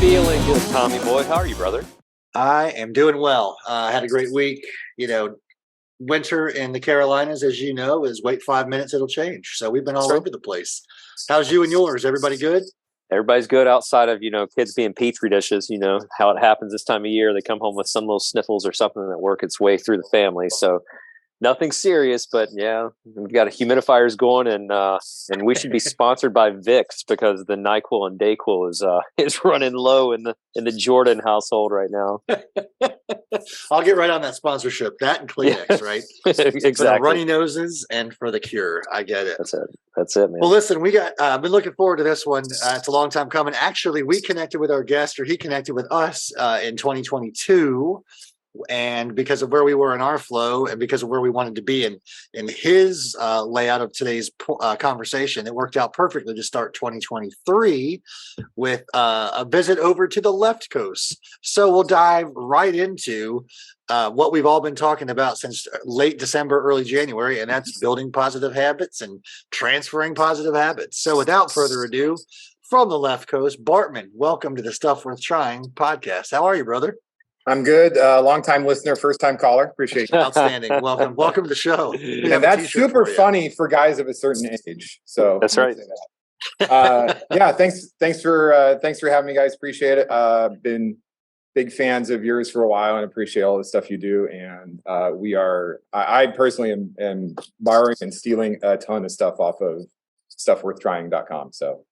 Feeling good, Tommy boy. How are you, brother? I am doing well. I had a great week. Winter in the Carolinas, as you know, is wait 5 minutes, it'll change. So we've been all over the place. How's you and yours? Everybody good? Everybody's good outside of, kids being petri dishes, how it happens this time of year. They come home with some little sniffles or something that work its way through the family. So nothing serious, but yeah, we've got humidifiers going, and we should be sponsored by Vicks because the NyQuil and DayQuil is running low in the Jordan household right now. I'll get right on that sponsorship. That and Kleenex, right? Exactly. For the runny noses and for the cure. I get it. That's it, man. Well, listen, we got. I've been looking forward to this one. It's a long time coming. Actually, we connected with our guest, or he connected with us in 2022. And because of where we were in our flow and because of where we wanted to be in his layout of today's conversation, it worked out perfectly to start 2023 with a visit over to the left coast. So we'll dive right into what we've all been talking about since late December, early January, and that's building positive habits and transferring positive habits. So without further ado, from the left coast, Bartman, welcome to the Stuff Worth Trying podcast. How are you, brother? I'm good. Long-time listener, first-time caller. Appreciate it. Outstanding. Welcome to the show. And that's super funny for guys of a certain age. So that's right. Yeah. Thanks for having me, guys. Appreciate it. Been big fans of yours for a while and appreciate all the stuff you do. And I personally am borrowing and stealing a ton of stuff off of stuffworthtrying.com. So.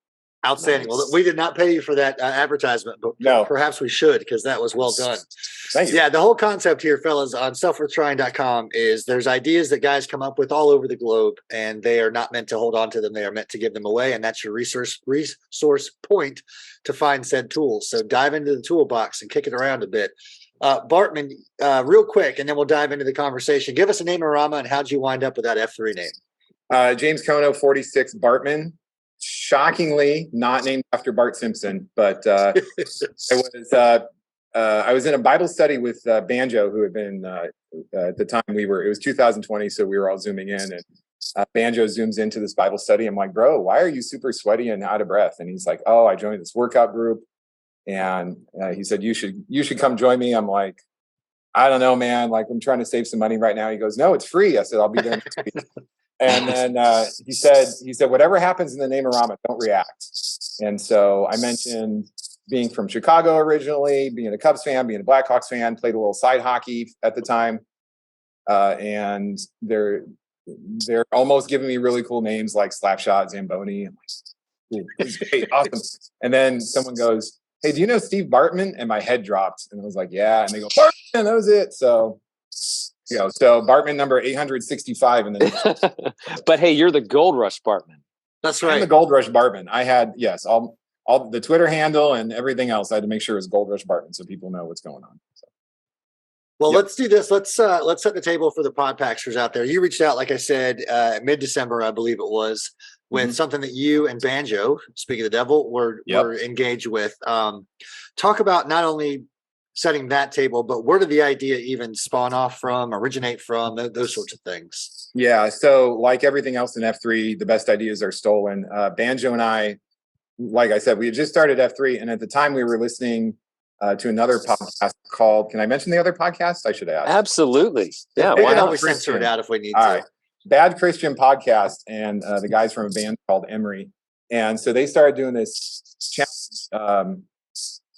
Outstanding. Nice. Well, we did not pay you for that advertisement, but no. Perhaps we should because that was well done. Thank you. Yeah, the whole concept here, fellas, on stuffworthtrying.com is there's ideas that guys come up with all over the globe, and they are not meant to hold on to them. They are meant to give them away, and that's your resource point to find said tools. So dive into the toolbox and kick it around a bit. Bartman, real quick, and then we'll dive into the conversation. Give us a name, Rama, and how'd you wind up with that F3 name? James Kono, 46, Bartman. Shockingly not named after Bart Simpson, but I was in a Bible study with Banjo, who had been at the time it was 2020, so we were all zooming in, and Banjo zooms into this Bible study. I'm like, bro, why are you super sweaty and out of breath? And he's like, oh, I joined this workout group, and he said you should come join me. I'm like, I don't know, man. Like, I'm trying to save some money right now. He goes, no, it's free. I said, I'll be there next week. And then he said, whatever happens in the name of Rama, don't react. And so I mentioned being from Chicago originally, being a Cubs fan, being a Blackhawks fan, played a little side hockey at the time. And they're almost giving me really cool names like Slapshot, Zamboni. I'm like, this is great, awesome. And then someone goes, hey, do you know Steve Bartman? And my head dropped. And I was like, yeah. And they go, Bartman, that was it. So so Bartman number 865 in the But hey, you're the Gold Rush Bartman. That's right. I'm the Gold Rush Bartman. I had all the Twitter handle and everything else. I had to make sure it was Gold Rush Bartman so people know what's going on. So. Well, Let's do this. Let's set the table for the podpackers out there. You reached out, like I said, mid-December, I believe it was, with something that you and Banjo, speaking of the devil, were engaged with. Talk about not only setting that table, but where did the idea even spawn off from, originate from, those sorts of things? Yeah, so like everything else in F3, the best ideas are stolen. Banjo and I, like I said, we had just started F3, and at the time we were listening to another podcast called, can I mention the other podcast? I should ask. Absolutely. Yeah, why not? We censor it out if we need to. Right. Bad Christian podcast, and the guys from a band called Emery. And so they started doing this challenge.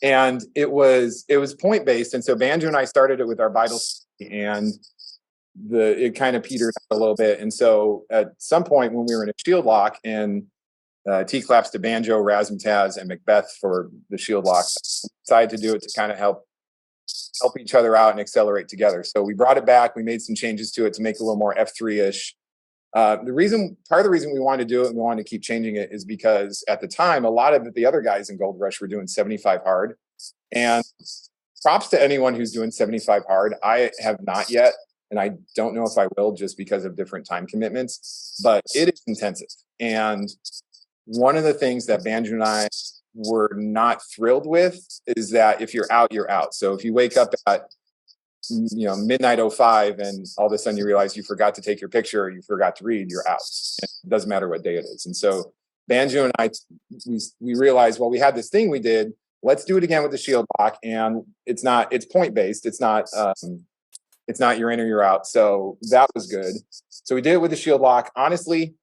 And it was point based, and so Banjo and I started it with our Bible study, and it kind of petered out a little bit. And so at some point when we were in a shield lock, and T claps to Banjo, Razzmatazz, and Macbeth for the shield lock, decided to do it to kind of help each other out and accelerate together. So we brought it back. We made some changes to it to make it a little more F3-ish. Part of the reason we wanted to do it and we wanted to keep changing it is because at the time, a lot of the other guys in Gold Rush were doing 75 hard. And props to anyone who's doing 75 hard. I have not yet, and I don't know if I will just because of different time commitments, but it is intensive. And one of the things that Banjo and I were not thrilled with is that if you're out, you're out. So if you wake up at midnight 05 and all of a sudden you realize you forgot to take your picture or you forgot to read, you're out. It doesn't matter what day it is. And so Banjo and I, we realized, well, we had this thing we did let's do it again with the shield lock. And it's point based. It's not you're in or you're out. So that was good. So we did it with the shield lock. Honestly,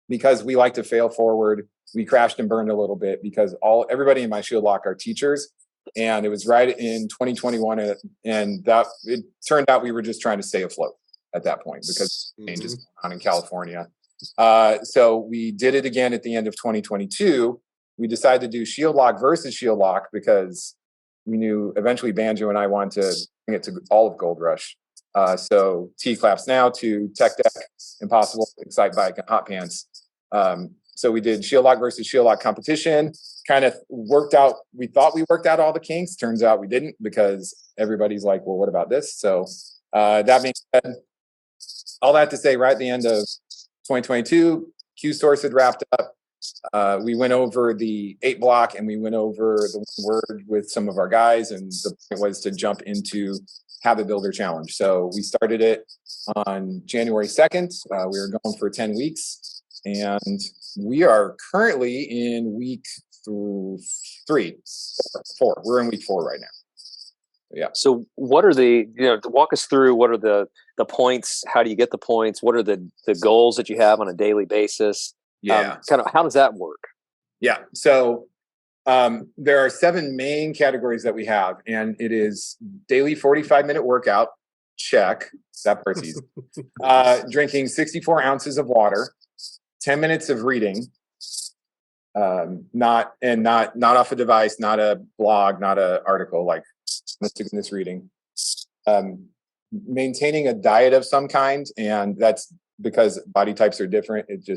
because we like to fail forward, we crashed and burned a little bit because everybody in my shield lock are teachers. And it was right in 2021. And that it turned out we were just trying to stay afloat at that point because changes going on in California. So we did it again at the end of 2022. We decided to do shield lock versus shield lock because we knew eventually Banjo and I wanted to bring it to all of Gold Rush. So T Claps Now to Tech Deck, Impossible, Excite Bike, and Hot Pants. So we did shield lock versus shield lock competition. Kind of worked out. We thought we worked out all the kinks. Turns out we didn't because everybody's like, well, what about this? So that being said, all that to say, right at the end of 2022, Q Source had wrapped up. We went over the 8 block and we went over the word with some of our guys. And the point was to jump into Habit Builder Challenge. So we started it on January 2nd. We were going for 10 weeks. And we are currently in week 4. We're in week 4 right now. Yeah. So what are walk us through what are the points? How do you get the points? What are the goals that you have on a daily basis? Yeah. Kind of how does that work? Yeah. So there are 7 main categories that we have, and it is daily 45-minute workout. Check. That part's easy. Drinking 64 ounces of water, 10 minutes of reading, not off a device, not a blog, not an article, like this reading. Maintaining a diet of some kind, and that's because body types are different. It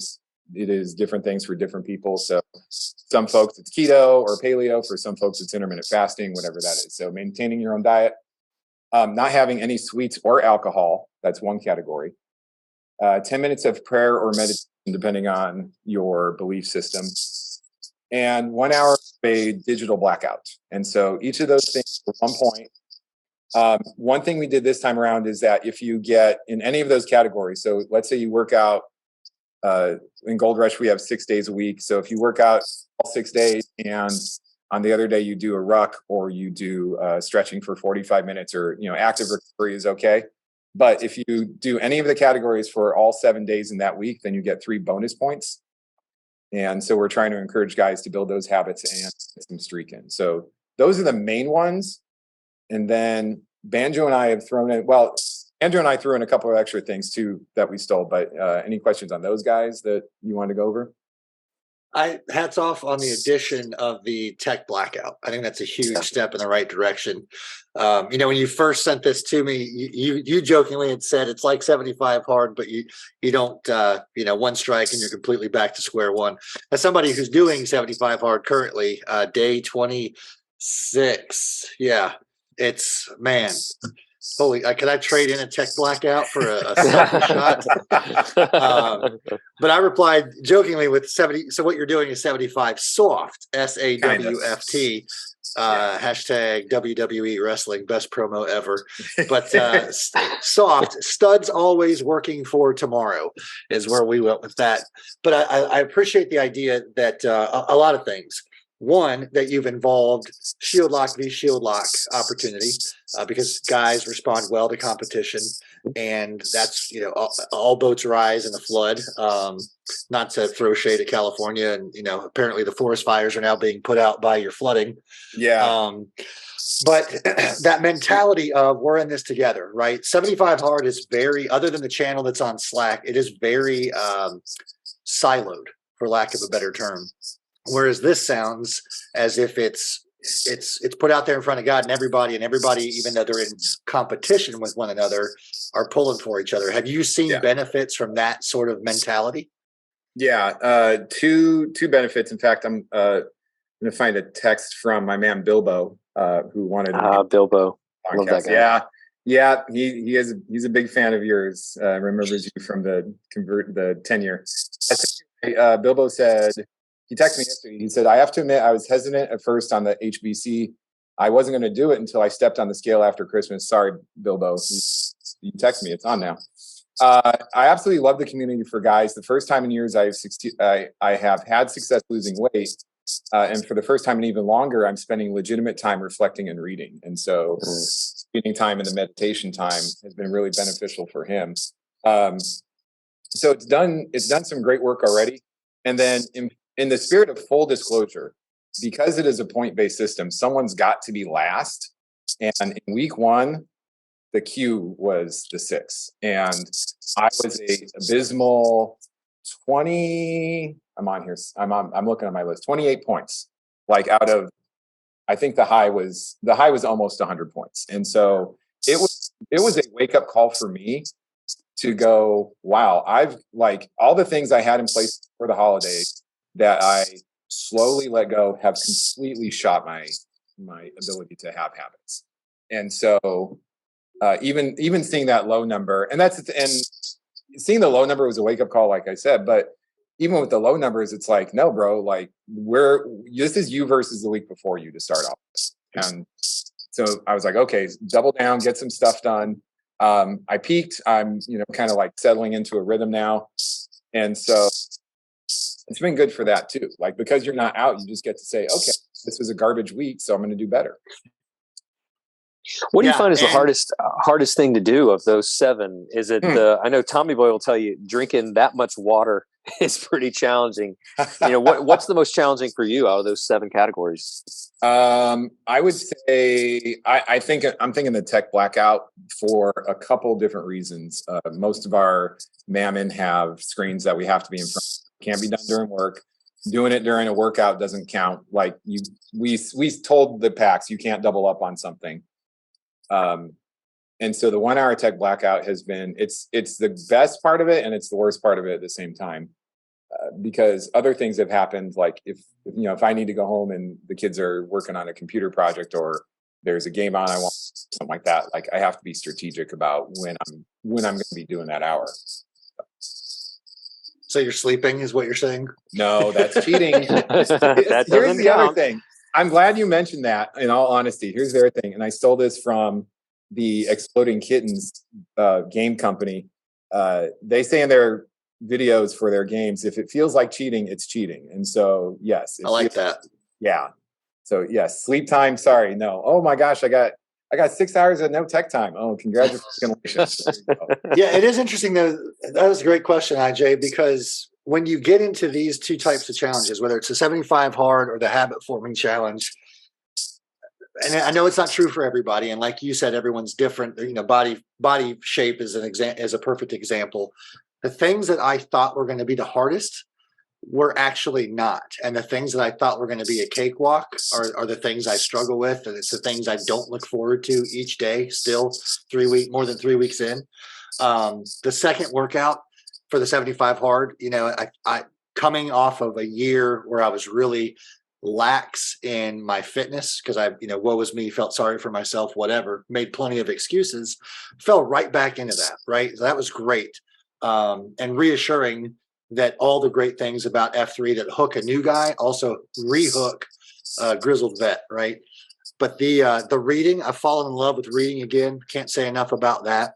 is different things for different people. So some folks it's keto or paleo. For some folks it's intermittent fasting, whatever that is. So maintaining your own diet, not having any sweets or alcohol. That's one category. 10 minutes of prayer or meditation, depending on your belief system. And 1 hour of a digital blackout. And so each of those things for 1 point. One thing we did this time around is that if you get in any of those categories, so let's say you work out, in Gold Rush, we have 6 days a week. So if you work out all 6 days and on the other day you do a ruck or you do stretching for 45 minutes or, active recovery is okay. But if you do any of the categories for all 7 days in that week, then you get 3 bonus points. And so we're trying to encourage guys to build those habits and get some streak in. So those are the main ones. And then Banjo and I have thrown in, Andrew and I threw in a couple of extra things too that we stole, but any questions on those guys that you wanted to go over? Hats off on the addition of the tech blackout. I think that's a huge step in the right direction. When you first sent this to me, you jokingly had said it's like 75 hard, but you don't, 1 strike and you're completely back to square one. As somebody who's doing 75 hard currently, day 26, it's, man. Holy, can I trade in a tech blackout for a second shot? But I replied jokingly with 70. So what you're doing is 75 soft, SAWFT, hashtag WWE wrestling, best promo ever. But soft, studs always working for tomorrow is where we went with that. But I appreciate the idea that a lot of things. One, that you've involved shield lock v shield lock opportunity because guys respond well to competition, and that's all boats rise in the flood. Not to throw shade at California, and apparently the forest fires are now being put out by your flooding. Yeah. But that mentality of we're in this together, right? 75 hard is very, other than the channel that's on Slack, it is very siloed, for lack of a better term. Whereas this sounds as if it's put out there in front of God and everybody, even though they're in competition with one another, are pulling for each other. Have you seen benefits from that sort of mentality? Yeah, two benefits. In fact, I'm going to find a text from my man Bilbo, who wanted Bilbo. Love that guy. Yeah. He's a big fan of yours. Remembers you from the tenure. Bilbo said. He texted me yesterday. He said, I have to admit, I was hesitant at first on the HBC. I wasn't going to do it until I stepped on the scale after Christmas. Sorry, Bilbo. You text me. It's on now. I absolutely love the community for guys. The first time in years I have had success losing weight And for the first time in even longer, I'm spending legitimate time reflecting and reading. And so spending time in the meditation time has been really beneficial for him. So it's done some great work already. And then in the spirit of full disclosure, because it is a point-based system, someone's got to be last. And in week 1, the cue was the 6. And I was a abysmal 20. I'm on here. I'm looking at my list. 28 points. Like out of, I think the high was almost 100 points. And so it was a wake-up call for me to go, wow, I've like all the things I had in place for the holidays that I slowly let go have completely shot my ability to have habits. And so even seeing that low number, and seeing the low number was a wake-up call, like I said, but even with the low numbers, it's like, no, bro, like this is you versus the week before you to start off with. And so I was like, okay, double down, get some stuff done. I peaked. I'm, kind of like settling into a rhythm now. And so it's been good for that too. Like, because you're not out, you just get to say, okay, this was a garbage week, so I'm going to do better. What do you find is the hardest thing to do of those 7? Is it I know Tommy Boy will tell you drinking that much water is pretty challenging. What's the most challenging for you out of those 7 categories? I would say I'm thinking the tech blackout for a couple different reasons. Most of our Mammon have screens that we have to be in front of. Can't be done during work. Doing it during a workout doesn't count. Like we told the PAX you can't double up on something. And so the 1 hour tech blackout has been, it's the best part of it and it's the worst part of it at the same time, because other things have happened. Like if I need to go home and the kids are working on a computer project or there's a game on, I want something like that. Like I have to be strategic about when I'm going to be doing that hour. So you're sleeping is what you're saying? No, that's cheating. Here's the other thing. I'm glad you mentioned that, in all honesty. Here's the other thing. And I stole this from the Exploding Kittens game company. They say in their videos for their games, if it feels like cheating, it's cheating. And so, yes. I like that. Yeah. So, yes, sleep time. Sorry. No. Oh, my gosh. I got 6 hours of no tech time. Oh, congratulations. Yeah, it is interesting, though. That was a great question, IJ, because when you get into these 2 types of challenges, whether it's the 75 hard or the habit forming challenge, and I know it's not true for everybody, and like you said, everyone's different. Body shape is a perfect example. The things that I thought were going to be the hardest were actually not, and the things that I thought were going to be a cakewalk are the things I struggle with, and it's the things I don't look forward to each day. Still, more than 3 weeks in, the second workout for the 75 hard, I coming off of a year where I was really lax in my fitness because woe was me, felt sorry for myself, whatever, made plenty of excuses, fell right back into that. Right. So that was great. And reassuring that all the great things about F3 that hook a new guy also rehook grizzled vet. Right. But the reading, I've fallen in love with reading again. Can't say enough about that.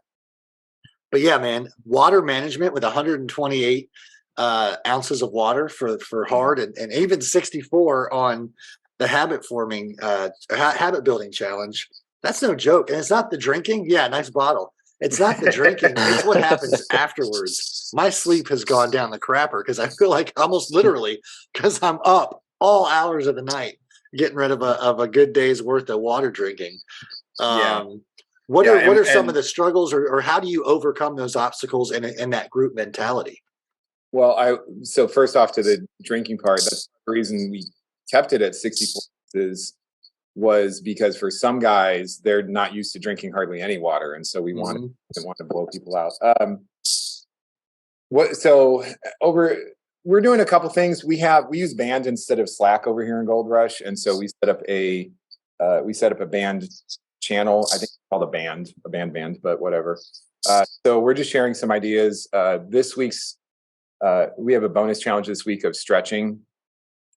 But yeah, man, water management with 128 ounces of water for hard and even 64 on the habit building challenge. That's no joke. And it's not the drinking. Yeah, nice bottle. It's not the drinking. It's what happens afterwards. My sleep has gone down the crapper because I feel like almost literally because I'm up all hours of the night getting rid of a good day's worth of water drinking. What are some of the struggles or how do you overcome those obstacles in that group mentality? Well, so first off to the drinking part, that's the reason we kept it at 64 was because for some guys, they're not used to drinking hardly any water. And so we wanted to blow people out. We're doing a couple things. We use Band instead of Slack over here in Gold Rush. And so we set up a Band channel. I think it's called a band, but whatever. So we're just sharing some ideas. This week's, we have a bonus challenge this week of stretching.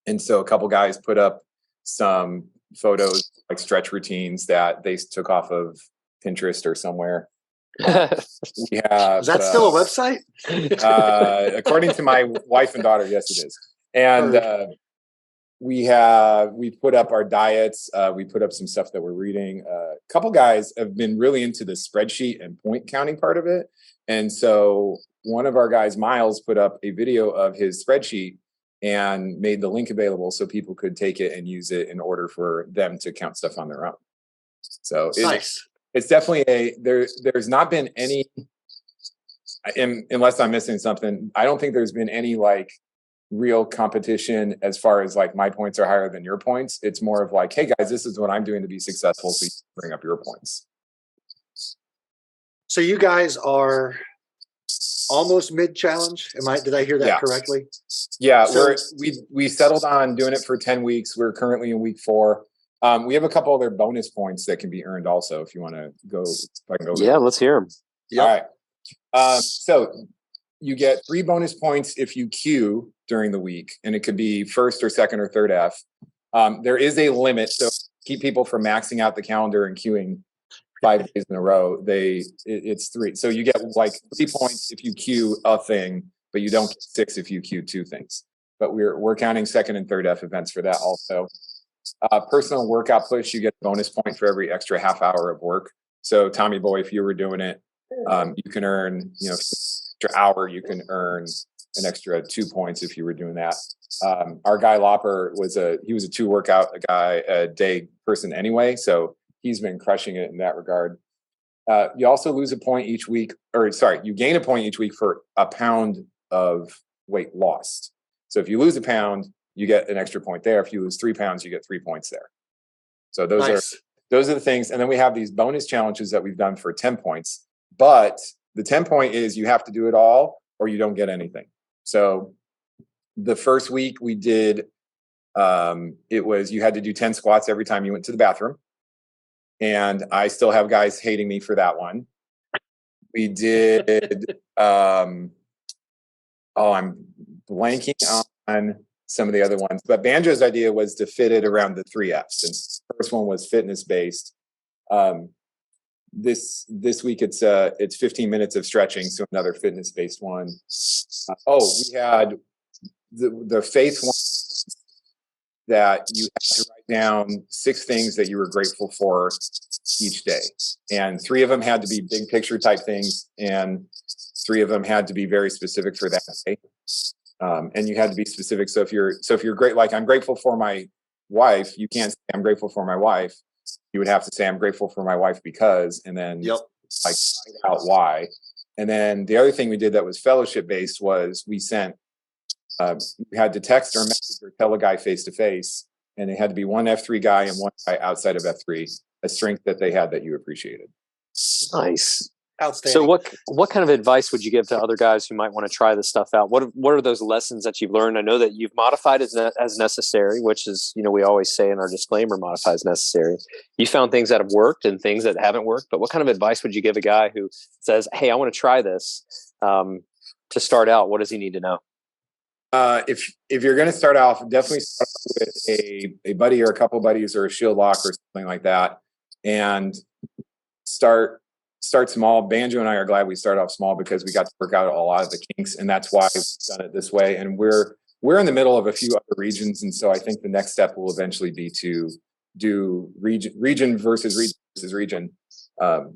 And so a couple guys put up some photos, like stretch routines that they took off of Pinterest or somewhere. We have, is that still a website? According to my wife and daughter, yes, it is. And we put up our diets. We put up some stuff that we're reading. A couple guys have been really into the spreadsheet and point counting part of it. And so one of our guys, Miles, put up a video of his spreadsheet and made the link available so people could take it and use it in order for them to count stuff on their own. So Nice. It's definitely there's not been any, unless I'm missing something, I don't think there's been any like real competition as far as like my points are higher than your points. It's more of like, hey guys, this is what I'm doing to be successful, so you bring up your points. So you guys are almost mid challenge. Did I hear that correctly? Yeah, So, we settled on doing it for 10 weeks. We're currently in week 4. We have a couple other bonus points that can be earned also if you want to go. If I can go. Yeah, let's hear them. Yep. All right. So you get 3 bonus points if you queue during the week, and it could be first or second or third F. There is a limit, so keep people from maxing out the calendar and queuing 5 days in a row. It's 3. So you get like 3 points if you queue a thing, but you don't get 6 if you queue 2 things. But we're counting second and third F events for that also. Personal workout push, you get a bonus point for every extra half hour of work. So Tommy Boy, if you were doing it, you can earn, extra hour, you can earn an extra 2 points if you were doing that. Our guy Lopper was a 2 workout a day person anyway, so he's been crushing it in that regard. You also lose a point each week, you gain a point each week for a pound of weight lost. So if you lose a pound, you get an extra point there. If you lose 3 pounds, you get 3 points there. So those are the things. And then we have these bonus challenges that we've done for 10 points. But the 10 point is you have to do it all or you don't get anything. So the first week we did, it was you had to do 10 squats every time you went to the bathroom. And I still have guys hating me for that one. We did, I'm blanking on some of the other ones, but Banjo's idea was to fit it around the 3 Fs. And the first one was fitness based. This week it's 15 minutes of stretching, so another fitness based one. We had the faith one that you had to write down 6 things that you were grateful for each day, and 3 of them had to be big picture type things, and 3 of them had to be very specific for that day. And you had to be specific. So if you're great, like I'm grateful for my wife, you can't say I'm grateful for my wife. You would have to say I'm grateful for my wife because, and then like find out why. And then the other thing we did that was fellowship based was we sent, we had to text or message or tell a guy face to face, and it had to be one F3 guy and one guy outside of F3, a strength that they had that you appreciated. Nice. Outstanding. So what kind of advice would you give to other guys who might want to try this stuff out? What are those lessons that you've learned? I know that you've modified as necessary, which is, we always say in our disclaimer, modify as necessary. You found things that have worked and things that haven't worked, but what kind of advice would you give a guy who says, hey, I want to try this to start out? What does he need to know? If you're going to start off, definitely start with a buddy or a couple buddies or a shield lock or something like that, and start small. Banjo and I are glad we started off small because we got to work out a lot of the kinks, and that's why we've done it this way. And we're in the middle of a few other regions, and so I think the next step will eventually be to do region versus region. But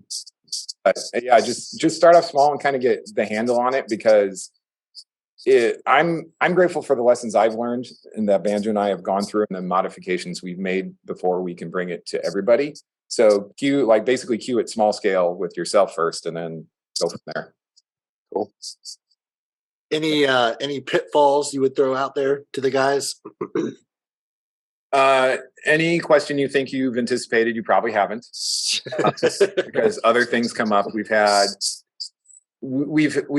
yeah, just start off small and kind of get the handle on it, because I'm grateful for the lessons I've learned and that Banjo and I have gone through and the modifications we've made before we can bring it to everybody. So basically queue at small scale with yourself first and then go from there. Cool. Any pitfalls you would throw out there to the guys? Any question you think you've anticipated, you probably haven't, because other things come up. We've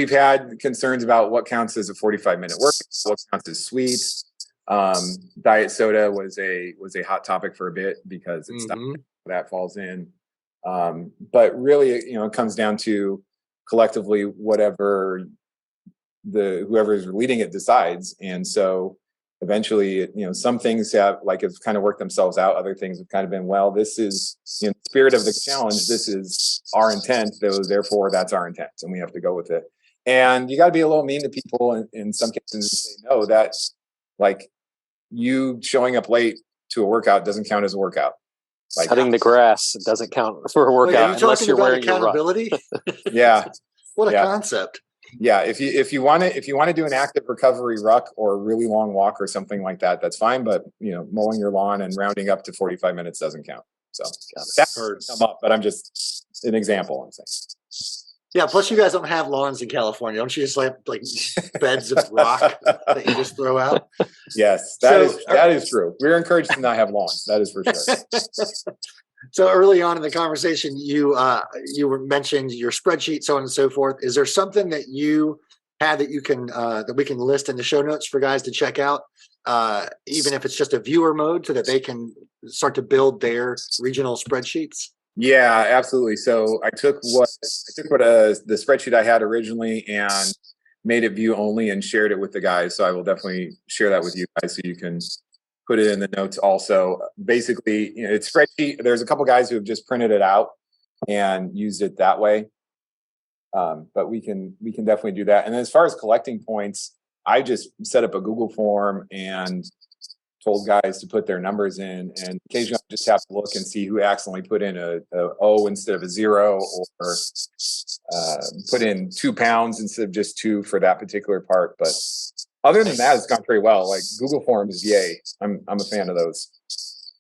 had concerns about what counts as a 45-minute workout, what counts as sweet. Diet soda was a hot topic for a bit because it's not that falls in. But really, it comes down to collectively whatever whoever is leading it decides. And so eventually, some things have kind of worked themselves out. Other things have kind of been, well, this is in the spirit of the challenge. This is our intent. Therefore, that's our intent, and we have to go with it. And you got to be a little mean to people in some cases and say, no, that's you showing up late to a workout doesn't count as a workout. Like cutting the grass doesn't count for a workout. Wait, are you unless talking you're about wearing accountability? Yeah. What a concept. Yeah, if you want to do an active recovery ruck or a really long walk or something like that, that's fine. But mowing your lawn and rounding up to 45 minutes doesn't count. So that's come up, but I'm just an example. I'm saying. Yeah. Plus, you guys don't have lawns in California, don't you? Just like beds of rock that you just throw out. Yes, that is true. We're encouraged to not have lawns. That is for sure. So early on in the conversation, you were mentioned your spreadsheet, so on and so forth. Is there something that you have that you can that we can list in the show notes for guys to check out, even if it's just a viewer mode, so that they can start to build their regional spreadsheets? Yeah, absolutely. So I took what the spreadsheet I had originally and made it view only and shared it with the guys. So I will definitely share that with you guys so you can put it in the notes also. Basically, it's spreadsheet. There's a couple guys who have just printed it out and used it that way. But we can definitely do that. And then as far as collecting points, I just set up a Google form and told guys to put their numbers in, and occasionally I just have to look and see who accidentally put in a O instead of a 0, or put in 2 pounds instead of just 2 for that particular part. But other than that, it's gone pretty well. Like Google Forms, yay! I'm a fan of those.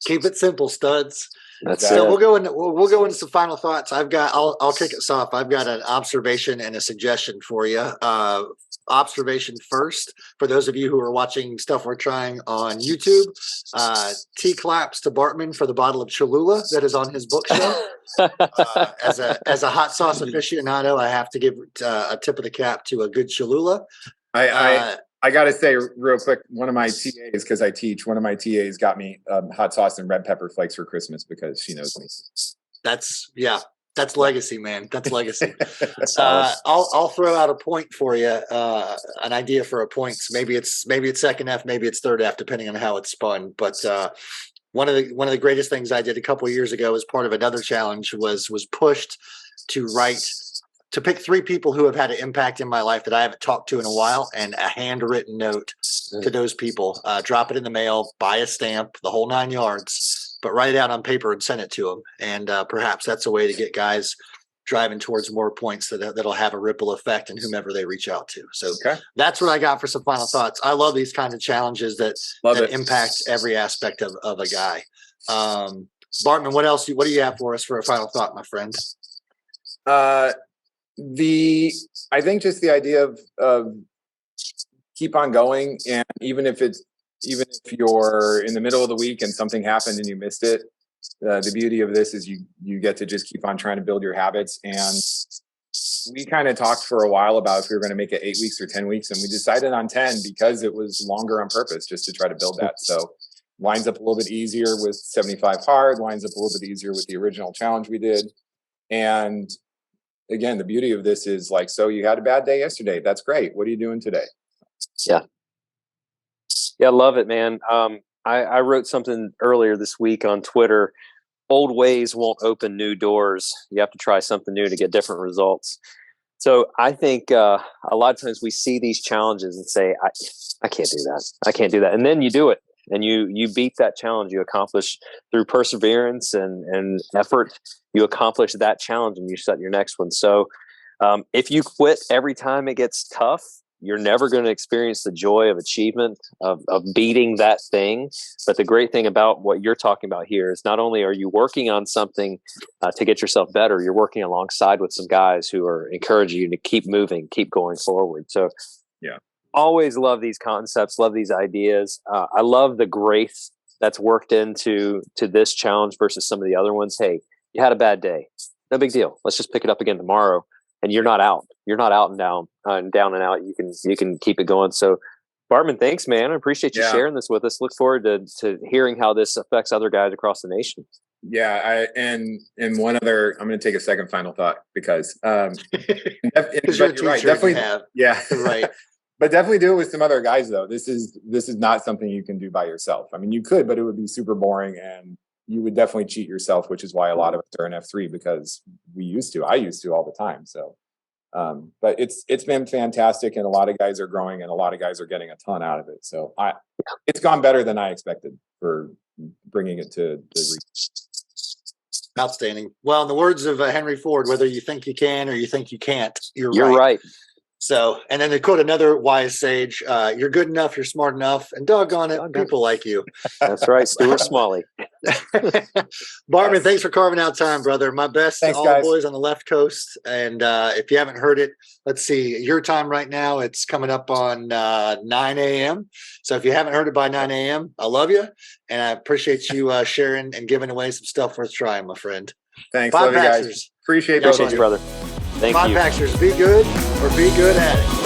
Keep it simple, studs. That's So it. we'll go into some final thoughts. I'll kick us off. I've got an observation and a suggestion for you. Observation first, for those of you who are watching stuff we're trying on YouTube, T-claps to Bartman for the bottle of Cholula that is on his bookshelf. As a hot sauce aficionado, I have to give a tip of the cap to a good Cholula. I got to say real quick, one of my TAs, because I teach, one of my TAs got me hot sauce and red pepper flakes for Christmas because she knows me. That's legacy, man. That's legacy. I'll throw out a point for you, an idea for a point. Maybe it's second F, maybe it's third F, depending on how it's spun. But one of the greatest things I did a couple of years ago as part of another challenge was pushed to pick 3 people who have had an impact in my life that I haven't talked to in a while, and a handwritten note to those people. Drop it in the mail, buy a stamp, the whole 9 yards, but write it out on paper and send it to them. And perhaps that's a way to get guys driving towards more points that'll have a ripple effect in whomever they reach out to. So that's what I got for some final thoughts. I love these kinds of challenges that impact every aspect of a guy. Bartman, what do you have for us for a final thought, my friend? I think just the idea of keep on going, and even if you're in the middle of the week and something happened and you missed it, the beauty of this is you get to just keep on trying to build your habits. And we kind of talked for a while about if we were going to make it 8 weeks or 10 weeks, and we decided on 10 because it was longer on purpose, just to try to build that. So lines up a little bit easier with 75 hard, lines up a little bit easier with the original challenge we did. And again, the beauty of this is like, so you had a bad day yesterday. That's great. What are you doing today? Yeah, love it, man. I wrote something earlier this week on Twitter. Old ways won't open new doors. You have to try something new to get different results. So I think a lot of times we see these challenges and say, I can't do that. I can't do that. And then you do it. And you beat that challenge. You accomplish through perseverance and effort. You accomplish that challenge, and you set your next one. So if you quit every time it gets tough, you're never going to experience the joy of achievement of beating that thing. But the great thing about what you're talking about here is not only are you working on something to get yourself better, you're working alongside with some guys who are encouraging you to keep moving, keep going forward. So always love these concepts, love these ideas. I love the grace that's worked into this challenge versus some of the other ones. Hey, you had a bad day. No big deal. Let's just pick it up again tomorrow. And you're not out. You're not out and down and out. You can keep it going. So Bartman, thanks, man. I appreciate you sharing this with us. Look forward to hearing how this affects other guys across the nation. Yeah, and one other, I'm going to take a second final thought because you're right, definitely have. Yeah, right. But definitely do it with some other guys, though. This is not something you can do by yourself. I mean, you could, but it would be super boring, and you would definitely cheat yourself, which is why a lot of us are in F3, because I used to all the time. So But it's been fantastic, and a lot of guys are growing, and a lot of guys are getting a ton out of it. So it's gone better than I expected for bringing it to the. Outstanding. Well, in the words of Henry Ford, whether you think you can or you think you can't, you're right. So, and then to quote another wise sage, you're good enough, you're smart enough, and doggone it, people like you. That's right, Stuart Smalley. Bartman, thanks for carving out time, brother. My best Thanks, to all guys. the boys on the left coast. And if you haven't heard it, let's see, your time right now, it's coming up on 9 a.m. So if you haven't heard it by 9 a.m., I love you. And I appreciate you sharing and giving away some stuff worth trying, my friend. Thanks, Five love you Paxers. guys. Appreciate Appreciate you, brother. Thank Five you. Paxers, be good or be good at it.